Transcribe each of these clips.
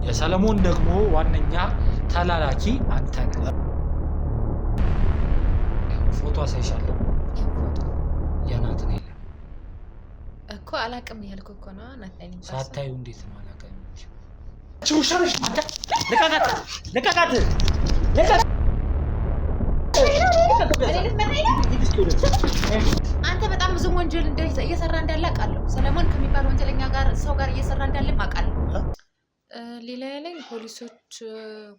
የሰለሞን ደግሞ ዋነኛ ተላላኪ አንተ ነህ። ፎቶ አሳይሻለሁ። የናትናኤል እኮ አላቅም ያልኩ እኮ ነው። ናትናኤል ሳታዩ እንዴት ነው አላቀም? አንተ በጣም ብዙ ወንጀል እየሰራ እንዳለ አውቃለሁ። ሰለሞን ከሚባል ወንጀለኛ ጋር ሰው ጋር እየሰራ እንዳለ አውቃለሁ። ሌላ ላይ ፖሊሶች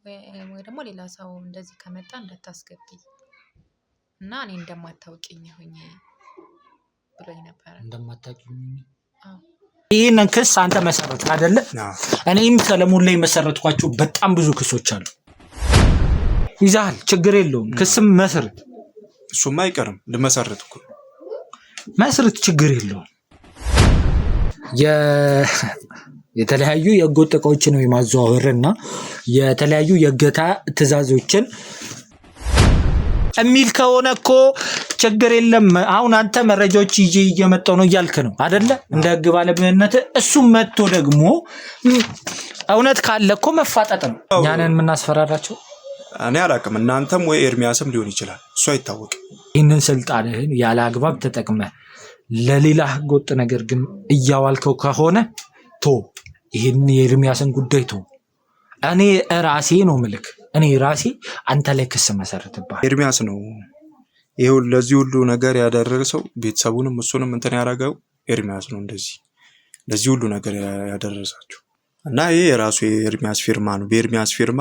ወይ ደግሞ ሌላ ሰው እንደዚህ ከመጣ እንዳታስገቢ እና እኔ እንደማታውቂኝ ሆኜ ብሎኝ ነበር። እንደማታውቂኝ? ይሄንን ክስ አንተ መሰረትክ አይደለ? እኔም ሰለሞን ላይ መሰረትኳቸው በጣም ብዙ ክሶች አሉ። ይዛል ችግር የለውም። ክስም መስርት፣ እሱማ አይቀርም። ልመሰረት እኮ መስርት፣ ችግር የለውም። የተለያዩ የህገወጥ ዕቃዎችን ነው የማዘዋወርና የተለያዩ የእገታ ትዕዛዞችን የሚል ከሆነ እኮ ችግር የለም። አሁን አንተ መረጃዎች ይዤ እየመጣሁ ነው እያልክ ነው አይደለ? እንደ ህግ ባለሙያነት እሱም መጥቶ ደግሞ እውነት ካለ እኮ መፋጠጥ ነው። እኛንን የምናስፈራራቸው እኔ አላውቅም። እናንተም ወይ ኤርሚያስም ሊሆን ይችላል፣ እሱ አይታወቅም። ይህንን ስልጣንህን ያለ አግባብ ተጠቅመህ ለሌላ ህገወጥ ነገር ግን እያዋልከው ከሆነ ቶ ይህን የኤርሚያስን ጉዳይ ቶ እኔ ራሴ ነው ምልክ እኔ ራሴ አንተ ላይ ክስ መሰረትብሃል። ኤርሚያስ ነው ይሄው ለዚህ ሁሉ ነገር ያደረሰው፣ ቤተሰቡንም እሱንም እንትን ያደረገው ኤርሚያስ ነው። እንደዚህ ለዚህ ሁሉ ነገር ያደረሳችሁ እና ይሄ የራሱ የኤርሚያስ ፊርማ ነው። በኤርሚያስ ፊርማ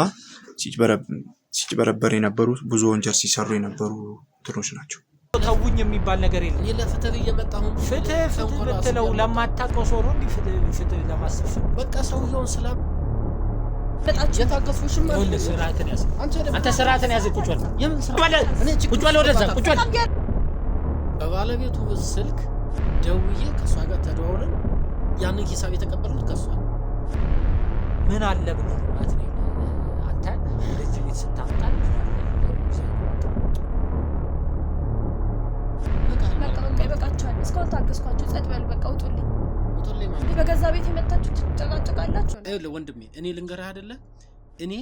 ሲጭበረበር የነበሩ ብዙ ወንጀል ሲሰሩ የነበሩ እንትኖች ናቸው። ተውኝ የሚባል ነገር የለም። ለፍትህ እየመጣሁ ፍትህ ብትለው ለማታውቀው ሰው ነው እንዲህ ፍትህ ለማሰፍ በቃ ሰውየውን ስላም በጣም የታገሱሽም ማለት ነው። ስርዓትን ያዝ አንተ፣ ስርዓትን ያዝ። ቁጭ በል የምን ስርዓት? ቁጭ በል ወደዛ ቁጭ በል። በባለቤቱ ስልክ ደውዬ ከሷ ጋር ተደዋውለን ያንን ሂሳብ የተቀበሉት ከሷ ምን አለ ብሎ ማለት ነው። አንተ እንደዚህ ቤት ስታመጣ በቃቻል። እስካሁን ታገስኳችሁ። ጸጥ በል በቃ ውጡልኝ። ማለት በገዛ ቤት የመጣችሁ ትጨቃጨቃላችሁ። አይደል ወንድሜ፣ እኔ ልንገርህ አይደለ፣ እኔ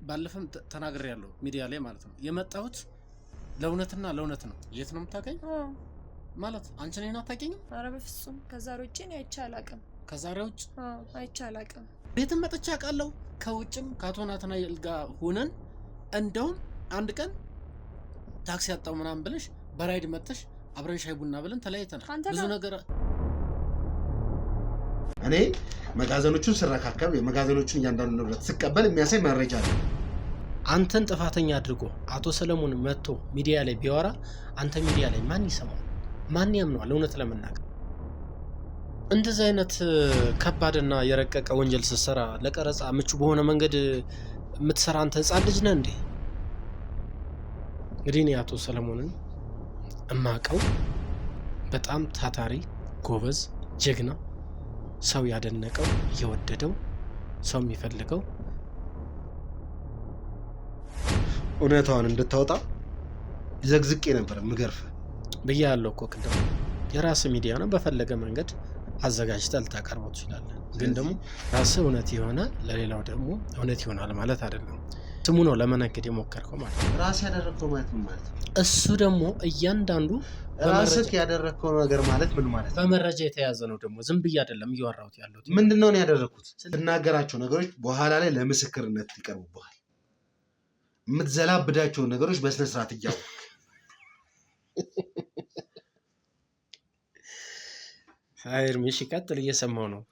ባለፈም ተናግሬያለሁ ሚዲያ ላይ ማለት ነው። የመጣሁት ለእውነትና ለእውነት ነው። የት ነው የምታገኝ ማለት አንቺ ነህ አታገኝም? ኧረ በፍጹም ከዛሬ ውጪ እኔ አይቼ አላውቅም። ከዛሬ ውጪ አይቼ አላውቅም። ቤትም መጥቼ አውቃለሁ። ከውጭም ከአቶ ናትናኤል ጋር ሆነን እንደውም አንድ ቀን ታክሲ ያጣው ምናምን ብለሽ በራይድ መጥተሽ አብረን ሻይ ቡና ብለን ተለያይተናል። ብዙ ነገር እኔ መጋዘኖቹን ስረካከብ የመጋዘኖቹን እያንዳንዱ ንብረት ስቀበል የሚያሳይ መረጃ አለ። አንተን ጥፋተኛ አድርጎ አቶ ሰለሞን መጥቶ ሚዲያ ላይ ቢያወራ አንተ ሚዲያ ላይ ማን ይሰማል? ማን ያምነዋል? እውነት ለመናገር እንደዚህ አይነት ከባድና የረቀቀ ወንጀል ስትሰራ ለቀረጻ ምቹ በሆነ መንገድ የምትሰራ አንተ ህፃን ልጅ ነህ እንዴ? እንግዲህ እኔ አቶ ሰለሞንን እማቀው በጣም ታታሪ፣ ጎበዝ፣ ጀግና፣ ሰው ያደነቀው የወደደው ሰው የሚፈልገው እውነታውን እንድታወጣ ዘግዝቄ ነበር ምገርፍ ብያለሁ እኮ ቅድም። የራስ ሚዲያ ነው፣ በፈለገ መንገድ አዘጋጅተህ ልታቀርበው ትችላለህ። ግን ደግሞ ራስ እውነት የሆነ ለሌላው ደግሞ እውነት ይሆናል ማለት አይደለም። ስሙ ነው ለመነገድ የሞከርከው ማለት ነው። ራስ ያደረከው ማለት ምን ማለት ነው? እሱ ደግሞ እያንዳንዱ ራስህ ያደረከው ነገር ማለት ምን ማለት ነው? በመረጃ የተያዘ ነው። ደግሞ ዝም ብዬ አይደለም እያወራሁት ያለሁት። ምንድነው ነው ያደረኩት? ስትናገራቸው ነገሮች በኋላ ላይ ለምስክርነት ይቀርቡብሃል። የምትዘላብዳቸው ነገሮች በስነ ስርዓት እያወቅህ አይርሚሽ ቀጥል። እየሰማው ነው።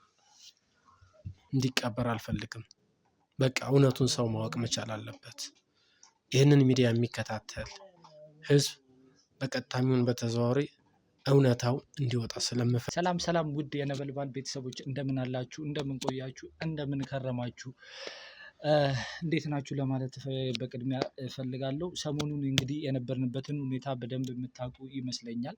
እንዲቀበር አልፈልግም። በቃ እውነቱን ሰው ማወቅ መቻል አለበት። ይህንን ሚዲያ የሚከታተል ህዝብ በቀጥታም በተዘዋዋሪ እውነታው እንዲወጣ ስለምፈልግ። ሰላም ውድ የነበልባል ቤተሰቦች እንደምን አላችሁ? እንደምን ቆያችሁ? እንደምን ከረማችሁ? እንዴት ናችሁ ለማለት በቅድሚያ እፈልጋለሁ። ሰሞኑን እንግዲህ የነበርንበትን ሁኔታ በደንብ የምታውቁ ይመስለኛል።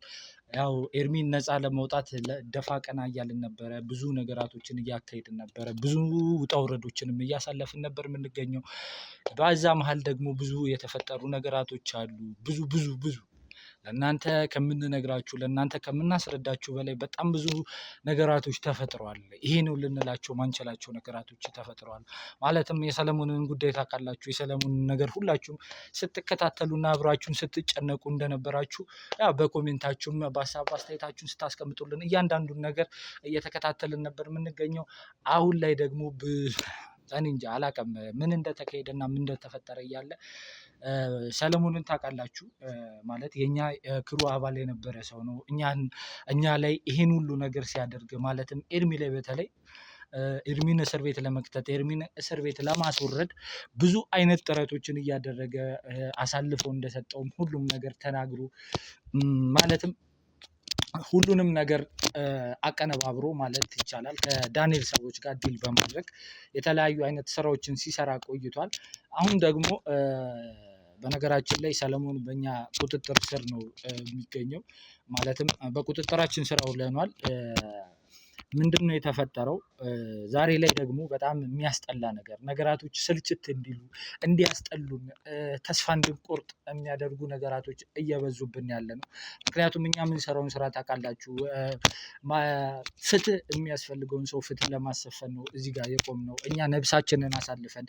ያው ኤርሚን ነፃ ለመውጣት ደፋ ቀና እያልን ነበረ። ብዙ ነገራቶችን እያካሄድን ነበረ። ብዙ ውጣ ውረዶችንም እያሳለፍን ነበር የምንገኘው። በዛ መሀል ደግሞ ብዙ የተፈጠሩ ነገራቶች አሉ። ብዙ ለእናንተ ከምንነግራችሁ ለእናንተ ከምናስረዳችሁ በላይ በጣም ብዙ ነገራቶች ተፈጥረዋል። ይሄ ነው ልንላቸው ማንችላቸው ነገራቶች ተፈጥረዋል። ማለትም የሰለሞንን ጉዳይ ታውቃላችሁ። የሰለሞንን ነገር ሁላችሁም ስትከታተሉና አብራችሁን ስትጨነቁ እንደነበራችሁ ያው በኮሜንታችሁም በሀሳብ አስተያየታችሁን ስታስቀምጡልን እያንዳንዱን ነገር እየተከታተልን ነበር የምንገኘው። አሁን ላይ ደግሞ እኔ እንጃ አላውቅም ምን እንደተካሄደና ምን እንደተፈጠረ እያለ ሰለሞንን ታውቃላችሁ። ማለት የኛ ክሩ አባል የነበረ ሰው ነው። እኛ ላይ ይሄን ሁሉ ነገር ሲያደርግ ማለትም ኤርሚ ላይ በተለይ ኤርሚን እስር ቤት ለመክተት ኤርሚን እስር ቤት ለማስወረድ ብዙ አይነት ጥረቶችን እያደረገ አሳልፈው እንደሰጠውም ሁሉም ነገር ተናግሮ ማለትም ሁሉንም ነገር አቀነባብሮ ማለት ይቻላል ከዳንኤል ሰዎች ጋር ዲል በማድረግ የተለያዩ አይነት ስራዎችን ሲሰራ ቆይቷል። አሁን ደግሞ በነገራችን ላይ ሰለሞን በእኛ ቁጥጥር ስር ነው የሚገኘው። ማለትም በቁጥጥራችን ስር ውለናል። ምንድነው የተፈጠረው? ዛሬ ላይ ደግሞ በጣም የሚያስጠላ ነገራቶች ስልችት እንዲሉ እንዲያስጠሉን ተስፋ እንድንቆርጥ የሚያደርጉ ነገራቶች እየበዙብን ያለ ነው። ምክንያቱም እኛ የምንሰራውን ስራ ታውቃላችሁ። ፍትህ የሚያስፈልገውን ሰው ፍትህ ለማሰፈን ነው እዚህ ጋር የቆምነው። እኛ ነብሳችንን አሳልፈን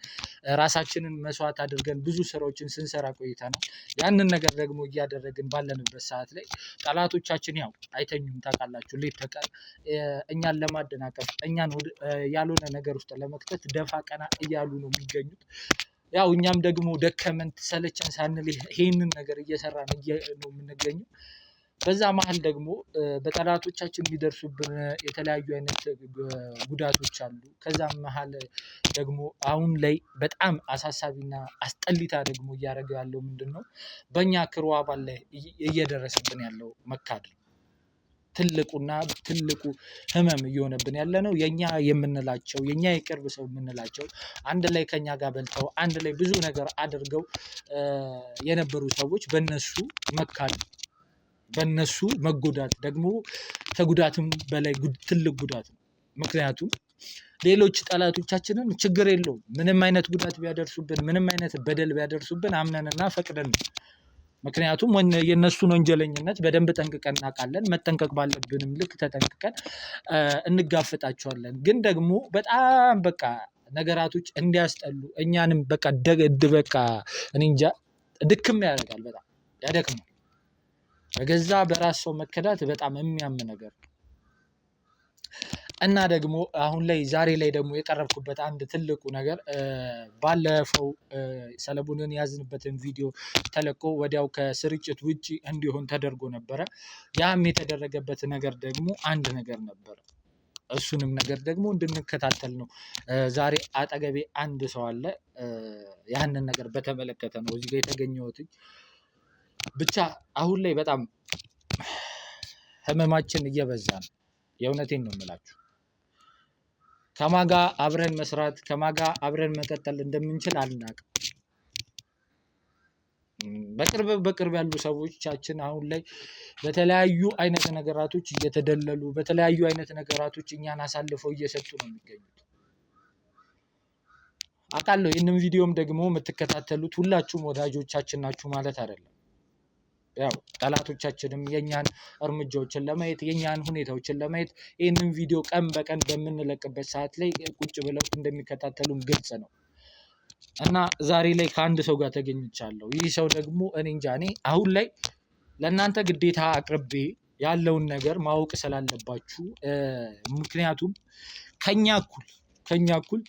ራሳችንን መስዋዕት አድርገን ብዙ ስራዎችን ስንሰራ ቆይተናል። ያንን ነገር ደግሞ እያደረግን ባለንበት ሰዓት ላይ ጠላቶቻችን ያው አይተኙም ታውቃላችሁ። ሌት ተቀን እኛን ለማደናቀፍ እኛን ያልሆነ ነገር ውስጥ ለመክተት ደፋ ቀና እያሉ ነው የሚገኙት። ያው እኛም ደግሞ ደከመን ሰለቸን ሳንል ይሄንን ነገር እየሰራን ነው የምንገኘው። በዛ መሀል ደግሞ በጠላቶቻችን የሚደርሱብን የተለያዩ አይነት ጉዳቶች አሉ። ከዛም መሀል ደግሞ አሁን ላይ በጣም አሳሳቢና አስጠሊታ ደግሞ እያደረገ ያለው ምንድነው? በእኛ ክሩ አባል ላይ እየደረሰብን ያለው መካድ ነው። ትልቁ ህመም እየሆነብን ያለ ነው። የኛ የምንላቸው የኛ የቅርብ ሰው የምንላቸው አንድ ላይ ከኛ ጋር በልተው አንድ ላይ ብዙ ነገር አድርገው የነበሩ ሰዎች በእነሱ መካድ በእነሱ መጎዳት ደግሞ ከጉዳትም በላይ ትልቅ ጉዳት ነው። ምክንያቱም ሌሎች ጠላቶቻችንን ችግር የለውም ምንም አይነት ጉዳት ቢያደርሱብን ምንም አይነት በደል ቢያደርሱብን አምነንና ፈቅደን ነው። ምክንያቱም የእነሱን ወንጀለኝነት በደንብ ጠንቅቀን እናውቃለን። መጠንቀቅ ባለብንም ልክ ተጠንቅቀን እንጋፈጣቸዋለን። ግን ደግሞ በጣም በቃ ነገራቶች እንዲያስጠሉ እኛንም በቃ እኔ እንጃ ድክም ያደርጋል። በጣም ያደክማል። በገዛ በራስ ሰው መከዳት በጣም የሚያም ነገር ነው። እና ደግሞ አሁን ላይ ዛሬ ላይ ደግሞ የቀረብኩበት አንድ ትልቁ ነገር ባለፈው ሰለሞንን ያዝንበትን ቪዲዮ ተለቆ ወዲያው ከስርጭት ውጪ እንዲሆን ተደርጎ ነበረ። ያም የተደረገበት ነገር ደግሞ አንድ ነገር ነበረ። እሱንም ነገር ደግሞ እንድንከታተል ነው ዛሬ አጠገቤ አንድ ሰው አለ። ያንን ነገር በተመለከተ ነው እዚህ ጋር የተገኘሁት። ብቻ አሁን ላይ በጣም ህመማችን እየበዛ ነው። የእውነቴን ነው የምላችሁ። ከማጋ አብረን መስራት ከማጋ አብረን መቀጠል እንደምንችል አልናቅም። በቅርብ ያሉ ሰዎቻችን አሁን ላይ በተለያዩ አይነት ነገራቶች እየተደለሉ በተለያዩ አይነት ነገራቶች እኛን አሳልፈው እየሰጡ ነው የሚገኙት። አውቃለሁ ይህንን ቪዲዮም ደግሞ የምትከታተሉት ሁላችሁም ወዳጆቻችን ናችሁ ማለት አይደለም። ያው ጠላቶቻችንም የኛን እርምጃዎችን ለማየት የኛን ሁኔታዎችን ለማየት ይህንን ቪዲዮ ቀን በቀን በምንለቅበት ሰዓት ላይ ቁጭ ብለው እንደሚከታተሉን ግልጽ ነው። እና ዛሬ ላይ ከአንድ ሰው ጋር ተገኝቻለሁ። ይህ ሰው ደግሞ እኔ እንጃ እኔ አሁን ላይ ለእናንተ ግዴታ አቅርቤ ያለውን ነገር ማወቅ ስላለባችሁ ምክንያቱም ከኛ እኩል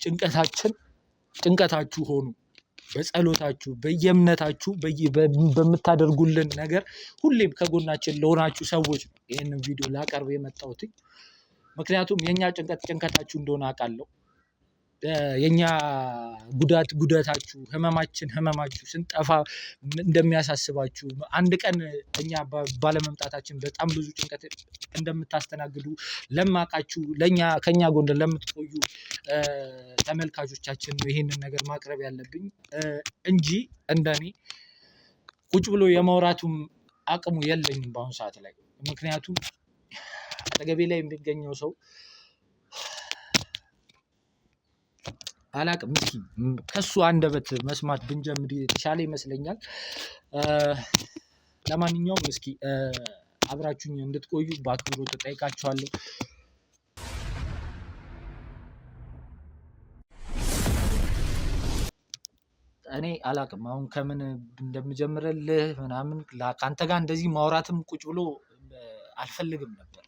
ጭንቀታችሁ ሆኑ በጸሎታችሁ በየእምነታችሁ በምታደርጉልን ነገር ሁሌም ከጎናችን ለሆናችሁ ሰዎች ነው ይህንን ቪዲዮ ላቀርብ የመጣሁት። ምክንያቱም የኛ ጭንቀታችሁ እንደሆነ አውቃለሁ። የኛ ጉዳታችሁ ህመማችሁ ስንጠፋ እንደሚያሳስባችሁ አንድ ቀን እኛ ባለመምጣታችን በጣም ብዙ ጭንቀት እንደምታስተናግዱ ለማውቃችሁ ከኛ ጎን ለምትቆዩ ተመልካቾቻችን ነው ይሄንን ነገር ማቅረብ ያለብኝ እንጂ እንደኔ ቁጭ ብሎ የማውራቱም አቅሙ የለኝም በአሁኑ ሰዓት ላይ። ምክንያቱም አጠገቤ ላይ የሚገኘው ሰው አላቅም እስኪ ከሱ አንደበት መስማት ብንጀምር የተሻለ ይመስለኛል። ለማንኛውም እስኪ አብራችሁኝ እንድትቆዩ በአክብሮት እጠይቃችኋለሁ። እኔ አላቅም አሁን ከምን እንደምጀምርልህ ምናምን ከአንተ ጋር እንደዚህ ማውራትም ቁጭ ብሎ አልፈልግም ነበር።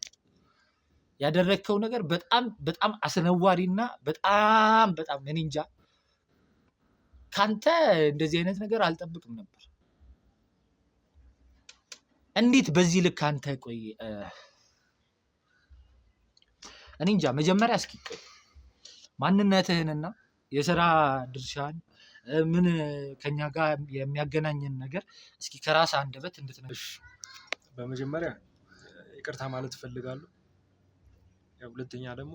ያደረግከው ነገር በጣም በጣም አስነዋሪና በጣም በጣም እኔ እንጃ ካንተ እንደዚህ አይነት ነገር አልጠብቅም ነበር። እንዴት በዚህ ልክ አንተ ቆይ እኔ እንጃ። መጀመሪያ እስኪ ማንነትህንና የስራ ድርሻን ምን ከኛ ጋር የሚያገናኝን ነገር እስኪ ከራስ አንደበት እንድትነግር። በመጀመሪያ ይቅርታ ማለት እፈልጋለሁ። ያው ሁለተኛ ደግሞ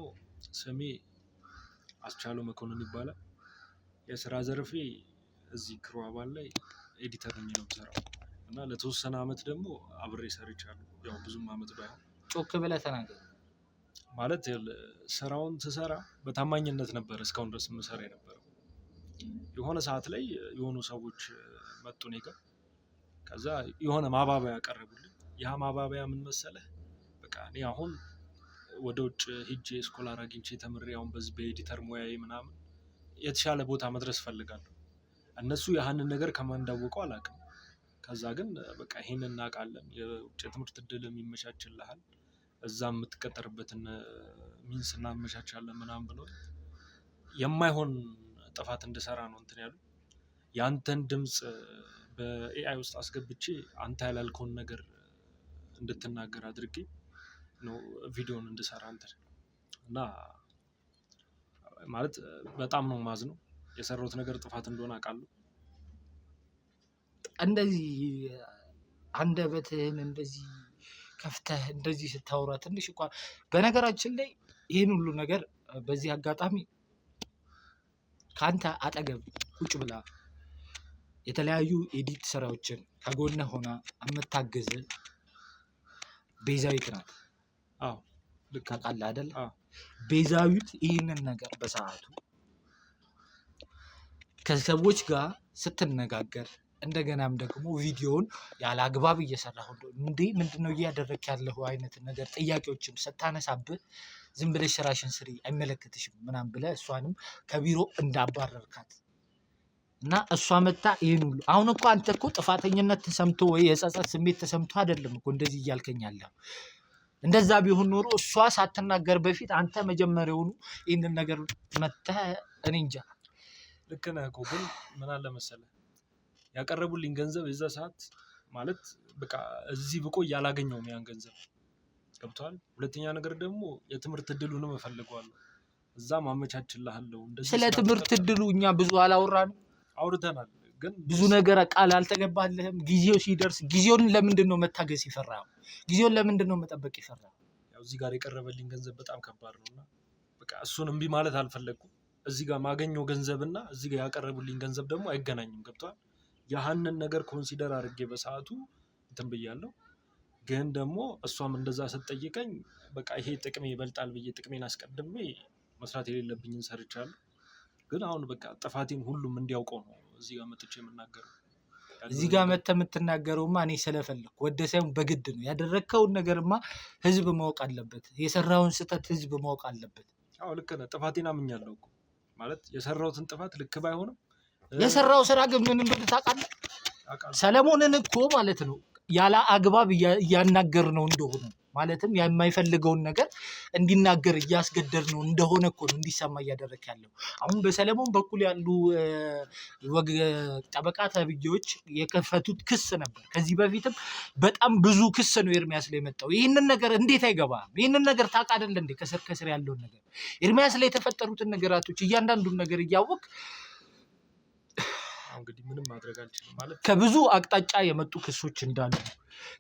ስሜ አስቻለው መኮንን ይባላል። የስራ ዘርፌ እዚህ ክሩ አባል ላይ ኤዲተር ነኝ ነው የምሰራው እና ለተወሰነ አመት ደግሞ አብሬ ሰርቻለሁ። ያው ብዙም አመት ባይሆን። ጮክ ብለህ ተናገር። ማለት ስራውን ስሰራ በታማኝነት ነበር እስካሁን ድረስ የምሰራ የነበረው። የሆነ ሰዓት ላይ የሆኑ ሰዎች መጡ እኔ ጋር። ከዛ የሆነ ማባበያ ያቀረቡልኝ። ያ ማባበያ ምን መሰለህ? በቃ እኔ አሁን ወደ ውጭ ሄጄ ስኮላር አግኝቼ ተምሬ አሁን በዚህ በኤዲተር ሙያዬ ምናምን የተሻለ ቦታ መድረስ ፈልጋለሁ። እነሱ ያህንን ነገር ከማን እንዳወቀው አላውቅም። ከዛ ግን በቃ ይሄንን እናውቃለን፣ የውጭ ትምህርት እድልም ይመቻችልሃል፣ እዛ የምትቀጠርበትን ሚንስ እናመቻቻለን ምናምን ብሎ የማይሆን ጥፋት እንድሰራ ነው እንትን ያሉ። ያንተን ድምፅ በኤአይ ውስጥ አስገብቼ አንተ ያላልከውን ነገር እንድትናገር አድርጌ ነው ቪዲዮን እንድሰራ እንትን እና ማለት በጣም ነው ማዝነው። የሰራሁት ነገር ጥፋት እንደሆነ አውቃለሁ። እንደዚህ አንደበትህን እንደዚህ ከፍተህ እንደዚህ ስታወራ ትንሽ እንኳን በነገራችን ላይ ይህን ሁሉ ነገር በዚህ አጋጣሚ ከአንተ አጠገብ ቁጭ ብላ የተለያዩ ኤዲት ስራዎችን ከጎንህ ሆና የምታግዝ ቤዛዊት ናት። አዎ ልክ ታውቃለህ አይደል? አዎ ቤዛዊት ይህንን ነገር በሰዓቱ ከሰዎች ጋር ስትነጋገር እንደገናም ደግሞ ቪዲዮውን ያለ አግባብ እየሰራሁ እንዴ ምንድነው እያደረክ ያለው አይነት ነገር ጥያቄዎችን ስታነሳብህ ዝም ብለሽ ስራሽን ስሪ አይመለከትሽም ምናምን ብለህ እሷንም ከቢሮ እንዳባረርካት እና እሷ መታ ይሄን ሁሉ አሁን እኮ አንተ እኮ ጥፋተኝነት ተሰምቶ ወይ የጸጸት ስሜት ተሰምቶ አይደለም እኮ እንደዚህ እያልከኝ ያለው። እንደዛ ቢሆን ኖሮ እሷ ሳትናገር በፊት አንተ መጀመሪያውኑ ይሄንን ነገር መተህ እኔ እንጃ። ልክ ነህ እኮ ግን ምን አለ መሰለህ ያቀረቡልኝ ገንዘብ የዛ ሰዓት ማለት በቃ እዚህ ብቆይ ያላገኘውም ያን ገንዘብ ገብቷል። ሁለተኛ ነገር ደግሞ የትምህርት እድሉንም እፈልገዋለሁ። እዛ ማመቻችልሃለሁ። እንደዚህ ስለ ትምህርት እድሉ እኛ ብዙ አላወራንም። አውርተናል ግን ብዙ ነገር ቃል አልተገባልህም። ጊዜው ሲደርስ ጊዜውን ለምንድን ነው መታገስ ይፈራው? ጊዜውን ለምንድን ነው መጠበቅ ይፈራው? ያው እዚህ ጋር የቀረበልኝ ገንዘብ በጣም ከባድ ነውና በቃ እሱን እምቢ ማለት አልፈለኩም። እዚህ ጋር ማገኘው ገንዘብና እዚህ ጋር ያቀረቡልኝ ገንዘብ ደግሞ አይገናኝም። ገብቷል። ያህንን ነገር ኮንሲደር አድርጌ በሰዓቱ እንትን ብያለሁ። ግን ደግሞ እሷም እንደዛ ስትጠይቀኝ በቃ ይሄ ጥቅሜ ይበልጣል ብዬ ጥቅሜን አስቀድሜ መስራት የሌለብኝን ሰርቻለሁ። ግን አሁን በቃ ጥፋቴን ሁሉም እንዲያውቀው ነው እዚህ ጋር መጥቼ የምናገረው። እዚህ ጋር መጥተህ የምትናገረውማ እኔ ስለፈለኩ ወደ ሳይሆን በግድ ነው። ያደረግከውን ነገርማ ህዝብ ማወቅ አለበት። የሰራውን ስህተት ህዝብ ማወቅ አለበት። አዎ ልክ ነህ። ጥፋቴን አምኛለሁ እኮ ማለት የሰራሁትን ጥፋት ልክ ባይሆንም የሰራው ስራ ግን ምን እንደሆነ ታውቃለህ? ሰለሞንን እኮ ማለት ነው ያለ አግባብ እያናገር ነው እንደሆነ ማለትም የማይፈልገውን ነገር እንዲናገር እያስገደድ ነው እንደሆነ እኮ ነው እንዲሰማ እያደረክ ያለው። አሁን በሰለሞን በኩል ያሉ ወግ ጠበቃ ተብዬዎች የከፈቱት ክስ ነበር። ከዚህ በፊትም በጣም ብዙ ክስ ነው ኤርሚያስ ላይ የመጣው። ይህንን ነገር እንዴት አይገባም? ይህንን ነገር ታውቅ አይደለ እንዴ? ከስር ከስር ያለውን ነገር ኤርሚያስ ላይ የተፈጠሩትን ነገራቶች እያንዳንዱን ነገር እያወቅ እንግዲህ ምንም ማድረግ አልችልም ማለት ከብዙ አቅጣጫ የመጡ ክሶች እንዳሉ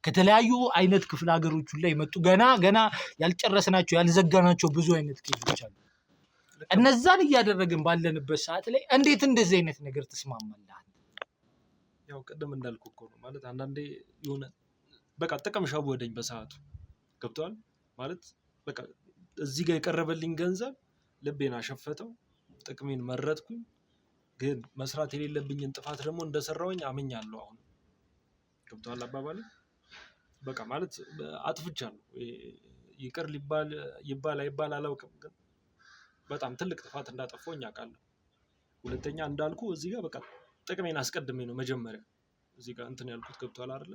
ከተለያዩ አይነት ክፍለ ሀገሮች ላይ የመጡ ገና ያልጨረስናቸው ያልዘጋናቸው ብዙ አይነት ኬዞች አሉ። እነዛን እያደረግን ባለንበት ሰዓት ላይ እንዴት እንደዚህ አይነት ነገር ትስማማለህ? ያው ቅድም እንዳልኩ እኮ ነው ማለት አንዳንዴ የሆነ በቃ ጥቅም ሸወደኝ በሰዓቱ ገብቷል። ማለት በቃ እዚህ ጋር የቀረበልኝ ገንዘብ ልቤን አሸፈተው፣ ጥቅሜን መረጥኩኝ። ግን መስራት የሌለብኝን ጥፋት ደግሞ እንደሰራውኝ አምኛለሁ። አሁን ገብቶሃል አባባሌ? በቃ ማለት አጥፍቻለሁ። ይቅር ይባል አይባል አላውቅም፣ ግን በጣም ትልቅ ጥፋት እንዳጠፋሁኝ አውቃለሁ። ሁለተኛ እንዳልኩ እዚህ ጋር በቃ ጥቅሜን አስቀድሜ ነው መጀመሪያ እዚህ ጋር እንትን ያልኩት። ገብቶሃል አይደለ?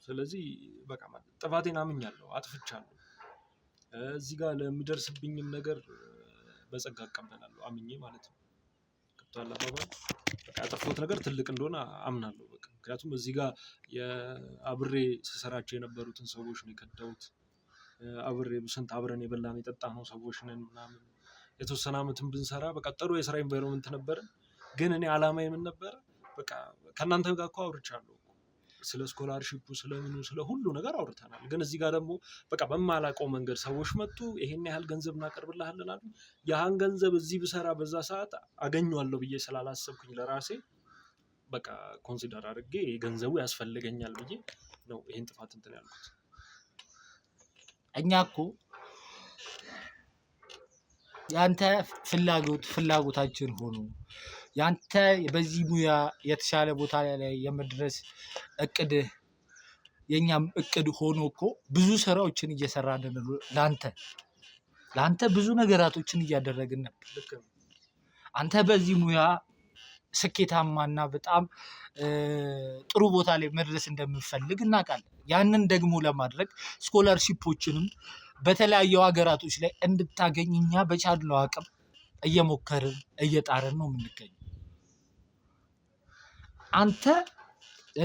ስለዚህ በቃ ማለት ጥፋቴን አምኛለሁ፣ አጥፍቻለሁ። እዚህ ጋር ለሚደርስብኝም ነገር በጸጋ እቀበላለሁ አምኜ ማለት ነው። ገብቶሃል አባባል? በቃ ያጠፋሁት ነገር ትልቅ እንደሆነ አምናለሁ። በቃ ምክንያቱም እዚህ ጋር አብሬ ስሰራቸው የነበሩትን ሰዎች ነው የከዳሁት። ስንት አብረን የበላን የጠጣነው ሰዎች ነን ምናምን። የተወሰነ ዓመትን ብንሰራ በቃ ጥሩ የስራ ኤንቫይሮንመንት ነበረ። ግን እኔ ዓላማዬ ምን ነበረ? በቃ ከእናንተ ጋር እኮ አውርቻለሁ። ስለ ስኮላርሺፑ ስለምኑ ስለ ሁሉ ነገር አውርተናል። ግን እዚህ ጋር ደግሞ በቃ በማላውቀው መንገድ ሰዎች መጡ። ይሄን ያህል ገንዘብ እናቀርብልሃለን አሉ። ያን ገንዘብ እዚህ ብሰራ በዛ ሰዓት አገኘዋለሁ ብዬ ስላላሰብኩኝ ለራሴ በቃ ኮንሲደር አድርጌ ገንዘቡ ያስፈልገኛል ብዬ ነው ይሄን ጥፋት እንትን ያልኩት። እኛ እኮ ያንተ ፍላጎታችን ሆኖ ያንተ በዚህ ሙያ የተሻለ ቦታ ላይ የመድረስ እቅድህ የኛም እቅድ ሆኖ እኮ ብዙ ስራዎችን እየሰራን ነው። ለአንተ ብዙ ነገራቶችን እያደረግን ነበር። ልክ ነው። አንተ በዚህ ሙያ ስኬታማና በጣም ጥሩ ቦታ ላይ መድረስ እንደምንፈልግ እናውቃለን። ያንን ደግሞ ለማድረግ ስኮላርሺፖችንም በተለያዩ ሀገራቶች ላይ እንድታገኝ እኛ በቻልነው አቅም እየሞከርን እየጣርን ነው የምንገኘው። አንተ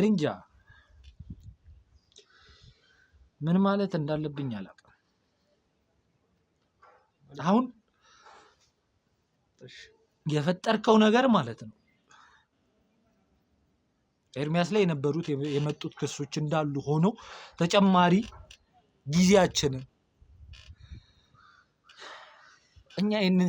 እንጃ ምን ማለት እንዳለብኝ አላውቅም። አሁን የፈጠርከው ነገር ማለት ነው ኤርሚያስ ላይ የመጡት ክሶች እንዳሉ ሆኖ ተጨማሪ ጊዜያችንን እኛ ይህንን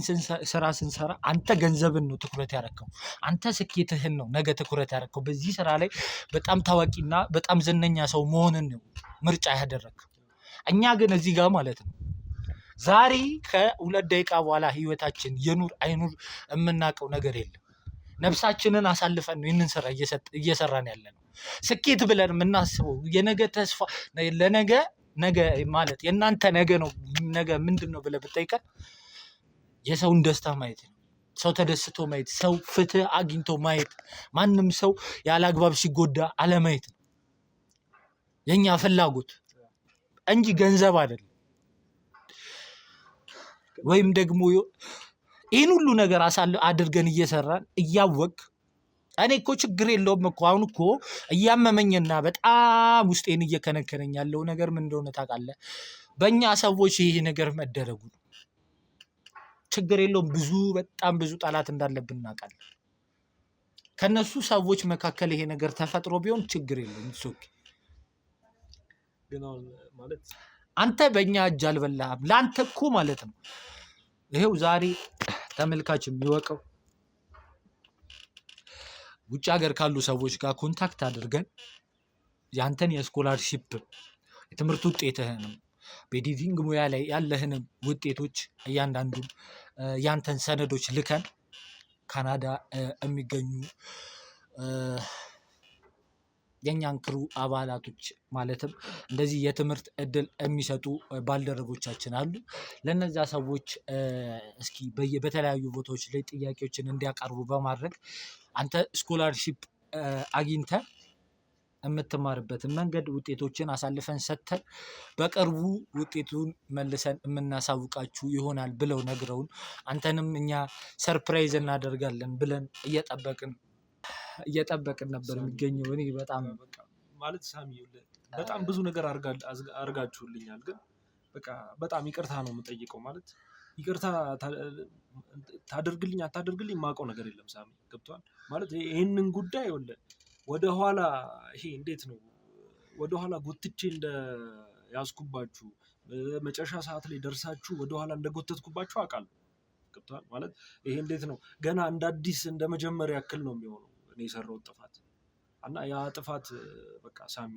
ስራ ስንሰራ አንተ ገንዘብን ነው ትኩረት ያደረከው። አንተ ስኬትህን ነው ነገ ትኩረት ያደረከው። በዚህ ስራ ላይ በጣም ታዋቂና በጣም ዝነኛ ሰው መሆንን ነው ምርጫ ያደረከው። እኛ ግን እዚህ ጋር ማለት ነው ዛሬ ከ2 ደቂቃ በኋላ ህይወታችን የኑር አይኑር የምናውቀው ነገር የለም። ነፍሳችንን አሳልፈን ነው ይህንን ስራ እየሰራን ያለ ነው። ስኬት ብለን የምናስበው የነገ ተስፋ ነገ ማለት የእናንተ ነገ ነው። ነገ ምንድን ነው ብለህ ብትጠይቀን የሰውን ደስታ ማየት ነው። ሰው ተደስቶ ማየት፣ ሰው ፍትህ አግኝቶ ማየት፣ ማንም ሰው ያለ አግባብ ሲጎዳ አለማየት ነው የኛ ፍላጎት እንጂ ገንዘብ አይደለም። ወይም ደግሞ ይህን ሁሉ ነገር አድርገን እየሰራን እያወቅ እኔ እኮ ችግር የለውም እኮ አሁን እኮ እያመመኝና በጣም ውስጤን እየከነከነኝ ያለው ነገር ምን እንደሆነ ታውቃለህ? በእኛ ሰዎች ይሄ ነገር መደረጉ ነው። ችግር የለውም በጣም ብዙ ጠላት እንዳለብን እናውቃለን። ከነሱ ሰዎች መካከል ይሄ ነገር ተፈጥሮ ቢሆን ችግር የለውም። ግን ማለት አንተ በእኛ እጅ አልበላህም። ለአንተ እኮ ማለት ነው ይሄው ዛሬ ተመልካች የሚወቀው ውጭ ሀገር ካሉ ሰዎች ጋር ኮንታክት አድርገን ያንተን የስኮላርሺፕ የትምህርት ውጤትህንም በኤዲቲንግ ሙያ ላይ ያለህንም ውጤቶች እያንዳንዱን ያንተን ሰነዶች ልከን ካናዳ የሚገኙ የኛን ክሩ አባላቶች ማለትም እንደዚህ የትምህርት እድል የሚሰጡ ባልደረቦቻችን አሉ። ለነዛ ሰዎች እስኪ በተለያዩ ቦታዎች ላይ ጥያቄዎችን እንዲያቀርቡ በማድረግ አንተ ስኮላርሺፕ አግኝተ የምትማርበትን መንገድ ውጤቶችን አሳልፈን ሰጥተን በቅርቡ ውጤቱን መልሰን የምናሳውቃችሁ ይሆናል ብለው ነግረውን አንተንም እኛ ሰርፕራይዝ እናደርጋለን ብለን እየጠበቅን ነበር የሚገኘው። እኔ በጣም ማለት ሳሚ በጣም ብዙ ነገር አድርጋችሁልኛል፣ ግን በቃ በጣም ይቅርታ ነው የምጠይቀው። ማለት ይቅርታ ታደርግልኝ አታደርግልኝ የማውቀው ነገር የለም ሳሚ፣ ገብቶሃል? ማለት ይህንን ጉዳይ ወደኋላ ይሄ እንዴት ነው ወደኋላ ጎትቼ እንደ ያዝኩባችሁ መጨረሻ ሰዓት ላይ ደርሳችሁ ወደኋላ እንደጎተትኩባችሁ አውቃለሁ። ገብቶሃል? ማለት ይሄ እንዴት ነው ገና እንደ አዲስ እንደ መጀመሪያ ያክል ነው የሚሆነው እኔ የሰራሁት ጥፋት እና ያ ጥፋት በቃ ሳሚ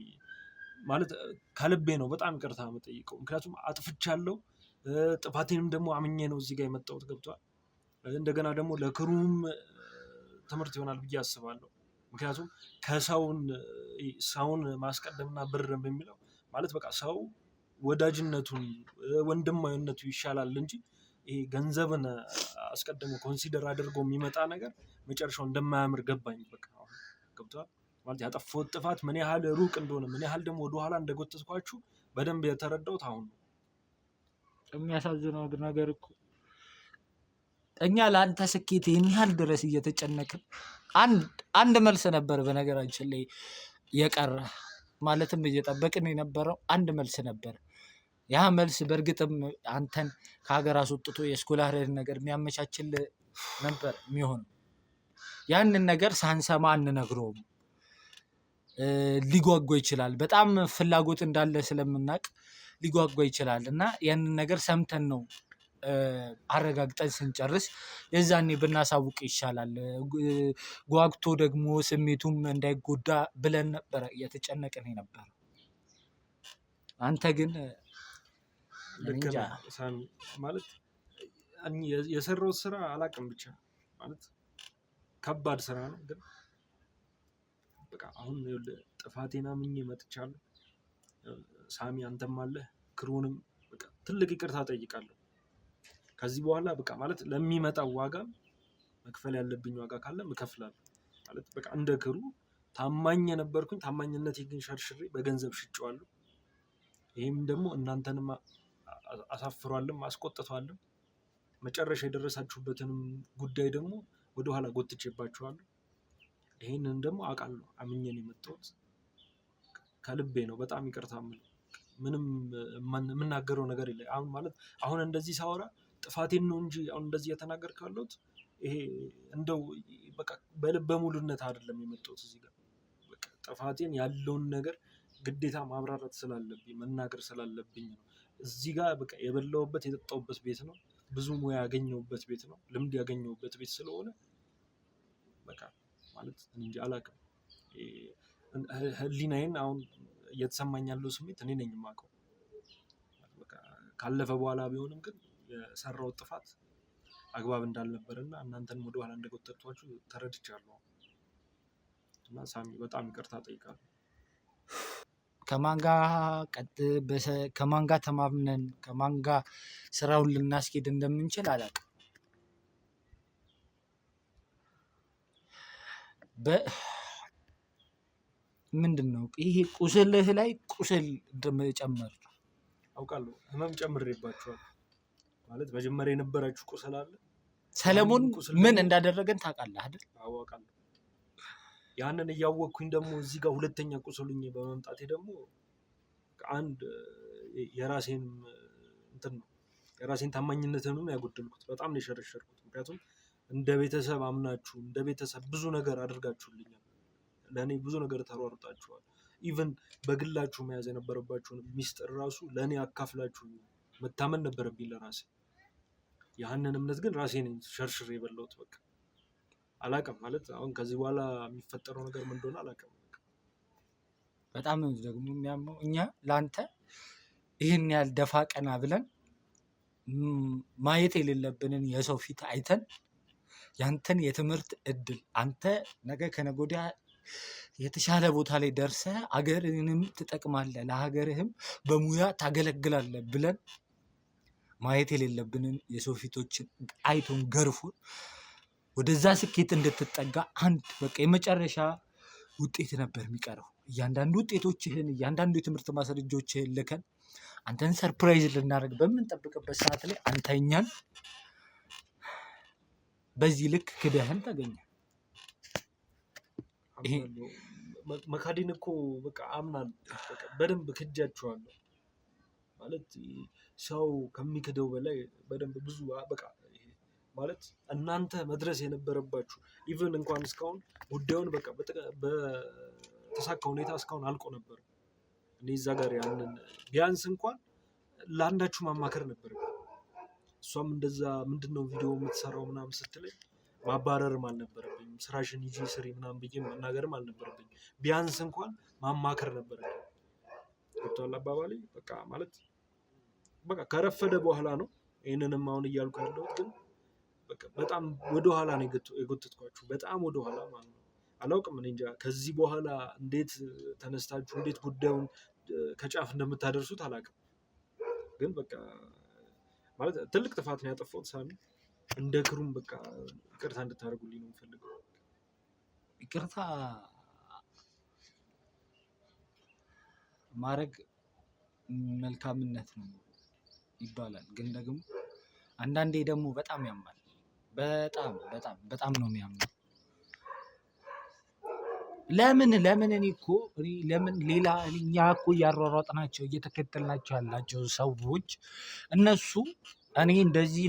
ማለት ከልቤ ነው በጣም ይቅርታ የምጠይቀው። ምክንያቱም አጥፍቻለሁ፣ ጥፋቴንም ደግሞ አምኜ ነው እዚህ ጋር የመጣሁት። ገብቶሃል? እንደገና ደግሞ ለክሩም ትምህርት ይሆናል ብዬ አስባለሁ። ምክንያቱም ሰውን ማስቀደምና ብር የሚለው ማለት በቃ ሰው ወዳጅነቱን ወንድማዊነቱ ይሻላል እንጂ ይሄ ገንዘብን አስቀድሞ ኮንሲደር አድርጎ የሚመጣ ነገር መጨረሻው እንደማያምር ገባኝ። በቃ ገብቷል ማለት ያጠፋሁት ጥፋት ምን ያህል ሩቅ እንደሆነ ምን ያህል ደግሞ ወደኋላ እንደጎተትኳችሁ በደንብ የተረዳሁት አሁን ነው። የሚያሳዝነው ነገር እኮ እኛ ለአንተ ስኬት ይህን ያህል ድረስ እየተጨነቅን አንድ መልስ ነበር በነገራችን ላይ የቀረ ማለትም እየጠበቅን የነበረው አንድ መልስ ነበር። ያ መልስ በእርግጥም አንተን ከሀገር አስወጥቶ የስኮላርህን ነገር የሚያመቻችል ነበር የሚሆነው። ያንን ነገር ሳንሰማ አንነግረውም። ሊጓጓ ይችላል። በጣም ፍላጎት እንዳለ ስለምናውቅ ሊጓጓ ይችላል እና ያንን ነገር ሰምተን ነው አረጋግጠን ስንጨርስ የዛኔ ብናሳውቅ ይሻላል። ጓግቶ ደግሞ ስሜቱም እንዳይጎዳ ብለን ነበረ እየተጨነቅን ነበር። አንተ ግን ልክ ነህ ሳሚ። ማለት የሰራሁት ስራ አላውቅም ብቻ ማለት ከባድ ስራ ነው። ግን በቃ አሁን ጥፋቴን አምኜ መጥቻለሁ። ሳሚ አንተም አለህ፣ ክሩንም በቃ ትልቅ ይቅርታ ጠይቃለሁ። ከዚህ በኋላ በቃ ማለት ለሚመጣው ዋጋ መክፈል ያለብኝ ዋጋ ካለ እከፍላለሁ። ማለት በቃ እንደ ክሩ ታማኝ የነበርኩኝ፣ ታማኝነቴ ግን ሸርሽሬ በገንዘብ ሽጬዋለሁ። ይህም ደግሞ እናንተንም አሳፍሯልም አስቆጥቷልም። መጨረሻ የደረሳችሁበትንም ጉዳይ ደግሞ ወደኋላ ጎትቼባችኋለሁ። ይህንን ደግሞ አውቃለሁ። አምኜን የመጣሁት ከልቤ ነው። በጣም ይቅርታ የምለው ምንም የምናገረው ነገር የለ። አሁን ማለት አሁን እንደዚህ ሳወራ ጥፋቴን ነው እንጂ አሁን እንደዚህ እየተናገርኩ ያለሁት ይሄ እንደው በቃ በልበ ሙሉነት አይደለም የመጣሁት እዚህ ጋር። በቃ ጥፋቴን ያለውን ነገር ግዴታ ማብራራት ስላለብኝ መናገር ስላለብኝ ነው። እዚህ ጋር በቃ የበላሁበት የጠጣሁበት ቤት ነው። ብዙ ሙያ ያገኘሁበት ቤት ነው። ልምድ ያገኘሁበት ቤት ስለሆነ በቃ ማለት እንጂ አላውቅም። ህሊናዬን አሁን እየተሰማኝ ያለው ስሜት እኔ ነኝ የማውቀው። በቃ ካለፈ በኋላ ቢሆንም ግን የሰራሁት ጥፋት አግባብ እንዳልነበረና እናንተንም ወደኋላ እንደጎተቷችሁ ተረድቻለሁ። እና ሳሚ በጣም ይቅርታ ጠይቃለሁ። ከማን ጋር ተማምነን ከማን ጋር ስራውን ልናስኬድ እንደምንችል አላውቅም። ምንድን ነው ይሄ ቁስልህ ላይ ቁስል ጨመር? አውቃለሁ፣ ህመም ጨምሬባችኋል። ማለት መጀመሪያ የነበራችሁ ቁስል አለ። ሰለሞን ምን እንዳደረገን ታውቃለህ አይደል? አውቃለሁ። ያንን እያወቅኩኝ ደግሞ እዚህ ጋር ሁለተኛ ቁስሉኝ በመምጣቴ ደግሞ አንድ የራሴን ታማኝነትን ያጎደልኩት በጣም ነው የሸረሸርኩት። ምክንያቱም እንደ ቤተሰብ አምናችሁ እንደ ቤተሰብ ብዙ ነገር አድርጋችሁልኛል። ለእኔ ብዙ ነገር ተሯሩጣችኋል። ኢቨን በግላችሁ መያዝ የነበረባችሁን ሚስጥር ራሱ ለእኔ አካፍላችሁ መታመን ነበረብኝ ለራሴ። ያንን እምነት ግን ራሴ ነኝ ሸርሽሬ የበላሁት። በቃ አላውቅም ማለት አሁን ከዚህ በኋላ የሚፈጠረው ነገር ምን እንደሆነ አላውቅም። በጣም ደግሞ የሚያመው እኛ ለአንተ ይህን ያህል ደፋ ቀና ብለን ማየት የሌለብንን የሰው ፊት አይተን ያንተን የትምህርት እድል አንተ ነገ ከነገ ወዲያ የተሻለ ቦታ ላይ ደርሰህ አገርህንም ትጠቅማለህ፣ ለሀገርህም በሙያ ታገለግላለህ ብለን ማየት የሌለብንን የሰው ፊቶችን አይቶን ገርፎን ወደዛ ስኬት እንድትጠጋ አንድ በቃ የመጨረሻ ውጤት ነበር የሚቀረው። እያንዳንዱ ውጤቶችህን እያንዳንዱ የትምህርት ማስረጃዎችህን ልከን አንተን ሰርፕራይዝ ልናደርግ በምንጠብቅበት ሰዓት ላይ አንተ እኛን በዚህ ልክ ክደህን ተገኘ። መካዴን እኮ በቃ አምናለሁ። በደንብ ክጃችኋለሁ። ማለት ሰው ከሚክደው በላይ በደንብ ብዙ በቃ ማለት እናንተ መድረስ የነበረባችሁ ኢቨን እንኳን እስካሁን ጉዳዩን በቃ በተሳካ ሁኔታ እስካሁን አልቆ ነበር። እኔ እዛ ጋር ያንን ቢያንስ እንኳን ለአንዳችሁ ማማከር ነበር። እሷም እንደዛ ምንድነው ቪዲዮ የምትሰራው ምናምን ስትለኝ ማባረርም አልነበረብኝም። ስራሽን ሂጂ ስሪ ምናምን ብዬ መናገርም አልነበረብኝም። ቢያንስ እንኳን ማማከር ነበረብኝ። ገብቶሃል አባባሌ? በቃ ማለት በቃ ከረፈደ በኋላ ነው ይህንንም አሁን እያልኩ ያለሁት። ግን በቃ በጣም ወደኋላ ነው የጎተትኳችሁ፣ በጣም ወደኋላ ማለት ነው። አላውቅም። እኔ እንጃ ከዚህ በኋላ እንዴት ተነስታችሁ እንዴት ጉዳዩን ከጫፍ እንደምታደርሱት አላውቅም። ግን በቃ ማለት ትልቅ ጥፋት ነው ያጠፋሁት ሳሚ። እንደ ክሩም በቃ ይቅርታ እንድታደርጉልኝ ነው የምፈልገው። ይቅርታ ማድረግ መልካምነት ነው ይባላል። ግን ደግሞ አንዳንዴ ደግሞ በጣም ያማል። በጣም ነው የሚያምነው። ለምን እኔ እኮ ለምን ሌላ እኛ እኮ እያሯሯጥናቸው እየተከተልናቸው ያላቸው ሰዎች እነሱ እኔ እንደዚህ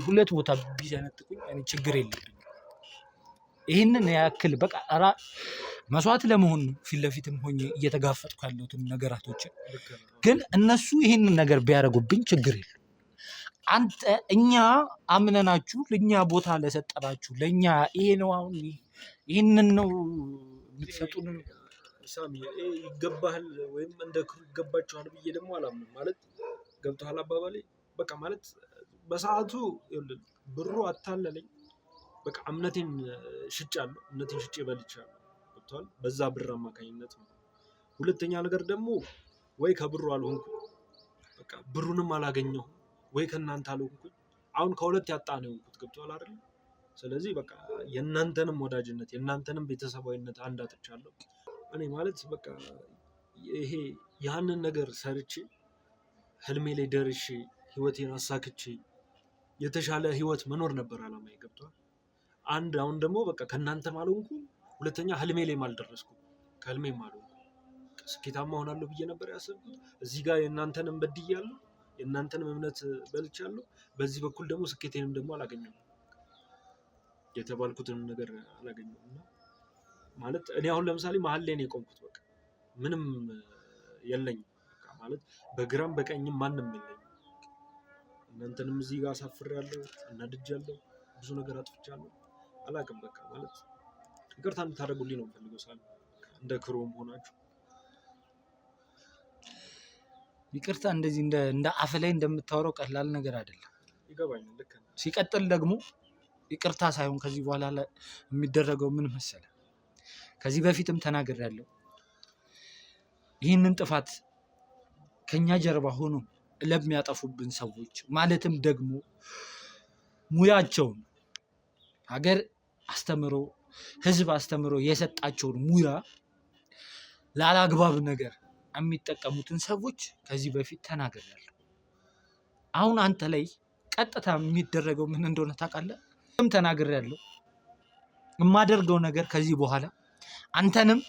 ሁለት ቦታ ቢሰነጥቁኝ እኔ ችግር የለብኝም። ይህንን ያክል በቃ መስዋዕት ለመሆን ፊት ለፊትም ሆኜ እየተጋፈጥኩ ያለሁትን ነገራቶችን ግን እነሱ ይህንን ነገር ቢያደርጉብኝ ችግር የለም። እኛ አምነናችሁ ለእኛ ቦታ ለሰጠናችሁ ለእኛ ይሄ ነው አሁን ይህንን ነው የምትሰጡን ሳሚ። ይገባሃል ወይም እንደ ክሩ ይገባችኋል ብዬ ደግሞ አላምንም። ማለት ገብቶሃል አባባሌ? በቃ ማለት በሰዓቱ ብሩ አታለለኝ። በቃ እምነቴን ሽጫለሁ፣ እምነቴን ሽጬ በልቻለሁ። ገብቶሃል? በዛ ብር አማካኝነት ነው። ሁለተኛ ነገር ደግሞ ወይ ከብሩ አልሆንኩኝ፣ በቃ ብሩንም አላገኘሁም፣ ወይ ከእናንተ አልሆንኩኝ። አሁን ከሁለት ያጣ ነው የሆንኩት። ገብቶሃል አይደል? ስለዚህ በቃ የእናንተንም ወዳጅነት የእናንተንም ቤተሰባዊነት አንድ አጥቻለሁ። እኔ ማለት በቃ ይሄ ያንን ነገር ሰርቼ ህልሜ ላይ ደርሼ ህይወቴን አሳክቼ የተሻለ ህይወት መኖር ነበር አላማዬ። ገብቶሃል? አሁን ደግሞ በቃ ከእናንተም አልሆንኩም፣ ሁለተኛ ህልሜ ላይም አልደረስኩም፣ ከህልሜም አልሆንኩም። ስኬታማ ሆናለሁ ብዬ ነበር ያሰብኩት። እዚህ ጋር የእናንተንም በድያለሁ፣ የእናንተንም እምነት በልቻለሁ። በዚህ በኩል ደግሞ ስኬቴንም ደግሞ አላገኘሁም፣ የተባልኩትን ነገር አላገኘሁም። እና ማለት እኔ አሁን ለምሳሌ መሀል ላይ ነው የቆምኩት። በቃ ምንም የለኝም ማለት በግራም በቀኝም ማንም የለኝም። እናንተንም እዚህ ጋር አሳፍሬያለሁ፣ እናድጃለሁ፣ ብዙ ነገር አጥፍቻለሁ። አላውቅም በቃ ማለት ይቅርታ እንድታደርጉልኝ ነው የምፈልገው ሳሚ። እንደ ክሮም ሆናችሁ ይቅርታ እንደዚህ እንደ አፍ ላይ እንደምታወራው ቀላል ነገር አይደለም። ይገባኛል። ልክ ነው። ሲቀጥል ደግሞ ይቅርታ ሳይሆን ከዚህ በኋላ የሚደረገው ምን መሰለህ? ከዚህ በፊትም ተናግሬያለሁ። ይህንን ጥፋት ከኛ ጀርባ ሆኖ ለሚያጠፉብን ሰዎች ማለትም ደግሞ ሙያቸውን ሀገር አስተምሮ ህዝብ አስተምሮ የሰጣቸውን ሙያ ላላግባብ ነገር የሚጠቀሙትን ሰዎች ከዚህ በፊት ተናግሬያለሁ። አሁን አንተ ላይ ቀጥታ የሚደረገው ምን እንደሆነ ታውቃለህ? ተናግሬያለሁ። የማደርገው ነገር ከዚህ በኋላ አንተንም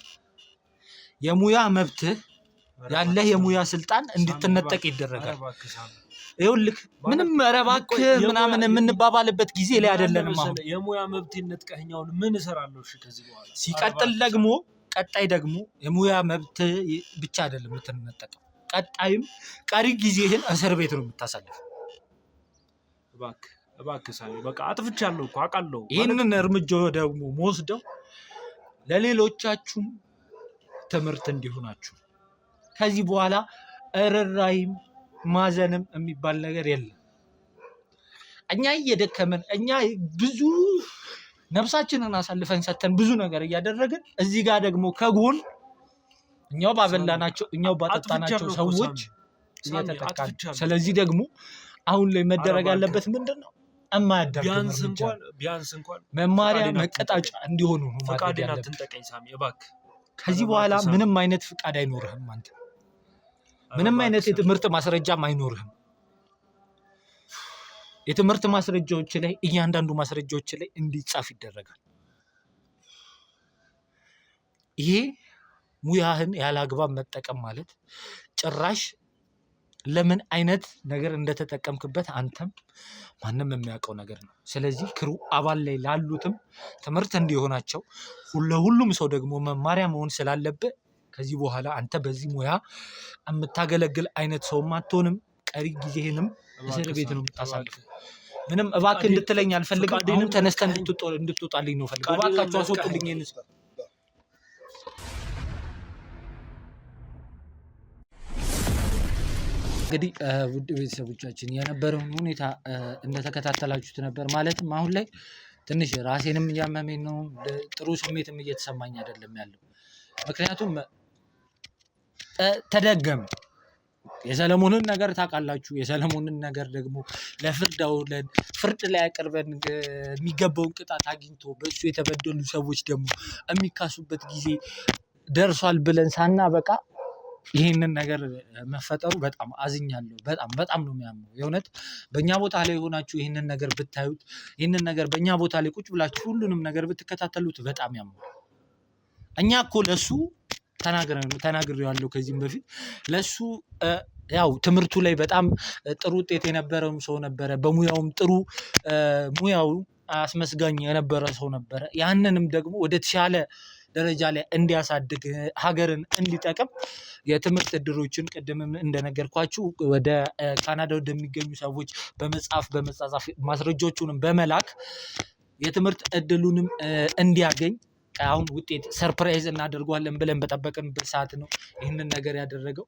የሙያ መብትህ ያለህ የሙያ ስልጣን እንድትነጠቅ ይደረጋል። ይኸውልህ ምንም ኧረ እባክህ ምናምን የምንባባልበት ጊዜ ላይ አይደለንም። አሁን የሙያ መብቴን ነጥቀኸኛውን ምን እሰራለሁ? እሺ ከዚህ በኋላ ሲቀጥል ደግሞ ቀጣይ ደግሞ የሙያ መብት ብቻ አይደለም የምትነጠቀው፣ ቀጣይም ቀሪ ጊዜህን እስር ቤት ነው የምታሳልፈው። እባክህ ሳሚ በቃ አጥፍቻለሁ እኮ አውቃለሁ። ይህንን እርምጃ ደግሞ መወስደው ለሌሎቻችሁም ትምህርት እንዲሆናችሁ። ከዚህ በኋላ እርራይም ማዘንም የሚባል ነገር የለም። እኛ እየደከመን እኛ ብዙ ነፍሳችንን አሳልፈን ሰተን ብዙ ነገር እያደረግን እዚህ ጋር ደግሞ ከጎን እኛው ባበላናቸው እኛው ባጠጣናቸው ሰዎች እየተጠቃን። ስለዚህ ደግሞ አሁን ላይ መደረግ ያለበት ምንድን ነው? ቢያንስ እንኳን መማሪያ መቀጣጫ እንዲሆኑ ነው ማድረግ ፈቃዴን ያለብን። አትንጠቀኝ ሳሚ እባክህ። ከዚህ በኋላ ምንም አይነት ፍቃድ አይኖርህም። አንተ ምንም አይነት የትምህርት ማስረጃም አይኖርህም። የትምህርት ማስረጃዎች ላይ እያንዳንዱ ማስረጃዎች ላይ እንዲጻፍ ይደረጋል። ይሄ ሙያህን ያለ አግባብ መጠቀም ማለት ጭራሽ ለምን አይነት ነገር እንደተጠቀምክበት አንተም ማንም የሚያውቀው ነገር ነው። ስለዚህ ክሩ አባል ላይ ላሉትም ትምህርት እንዲሆናቸው ለሁሉም ሰው ደግሞ መማሪያ መሆን ስላለብህ ከዚህ በኋላ አንተ በዚህ ሙያ የምታገለግል አይነት ሰውም አትሆንም። ቀሪ ጊዜህንም እስር ቤት ነው የምታሳልፈው። ምንም እባክህ እንድትለኝ አልፈልግም። አሁን ተነስተህ እንድትወጣልኝ ነው ፈልገው። እባካችሁ አስወጡልኝ ይሄን ሰው። እንግዲህ ውድ ቤተሰቦቻችን የነበረውን ሁኔታ እንደተከታተላችሁት ነበር። ማለትም አሁን ላይ ትንሽ ራሴንም እያመመኝ ነው። ጥሩ ስሜትም እየተሰማኝ አይደለም ያለው። ምክንያቱም ተደገመ። የሰለሞንን ነገር ታውቃላችሁ። የሰለሞንን ነገር ደግሞ ለፍርድ አውለን ፍርድ ላይ አቅርበን የሚገባውን ቅጣት አግኝቶ በእሱ የተበደሉ ሰዎች ደግሞ የሚካሱበት ጊዜ ደርሷል ብለን ሳናበቃ ይህንን ነገር መፈጠሩ በጣም አዝኛለሁ። በጣም ነው የሚያመው። የእውነት በእኛ ቦታ ላይ ሆናችሁ ይህንን ነገር ብታዩት፣ ይህንን ነገር በእኛ ቦታ ላይ ቁጭ ብላችሁ ሁሉንም ነገር ብትከታተሉት በጣም ያመው። እኛ እኮ ለሱ ተናግሬዋለሁ ከዚህም በፊት ለሱ ያው ትምህርቱ ላይ በጣም ጥሩ ውጤት የነበረውም ሰው ነበረ። በሙያውም ጥሩ ሙያው አስመስጋኝ የነበረ ሰው ነበረ። ያንንም ደግሞ ወደ ተሻለ ደረጃ ላይ እንዲያሳድግ ሀገርን እንዲጠቅም የትምህርት እድሎችን ቅድምም እንደነገርኳችሁ ወደ ካናዳ ወደሚገኙ ሰዎች በመጻጻፍ ማስረጃዎቹንም በመላክ የትምህርት እድሉንም እንዲያገኝ አሁን ውጤት ሰርፕራይዝ እናደርገዋለን ብለን በጠበቅንበት ሰዓት ነው ይህንን ነገር ያደረገው።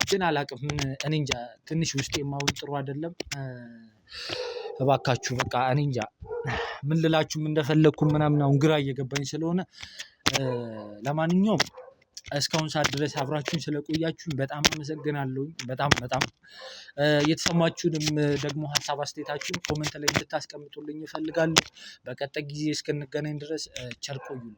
ግን አላቅም እኔ እንጃ ትንሽ ውስጤም አሁን ጥሩ አይደለም። እባካችሁ በቃ እኔ እንጃ ምን ልላችሁም እንደፈለግኩም ምናምን አሁን ግራ እየገባኝ ስለሆነ ለማንኛውም እስካሁን ሰዓት ድረስ አብራችሁኝ ስለቆያችሁኝ በጣም አመሰግናለሁኝ። በጣም የተሰማችሁንም ደግሞ ሀሳብ አስተያየታችሁን ኮሜንት ላይ እንድታስቀምጡልኝ እፈልጋለሁ። በቀጣይ ጊዜ እስክንገናኝ ድረስ ቸር ቆዩልኝ።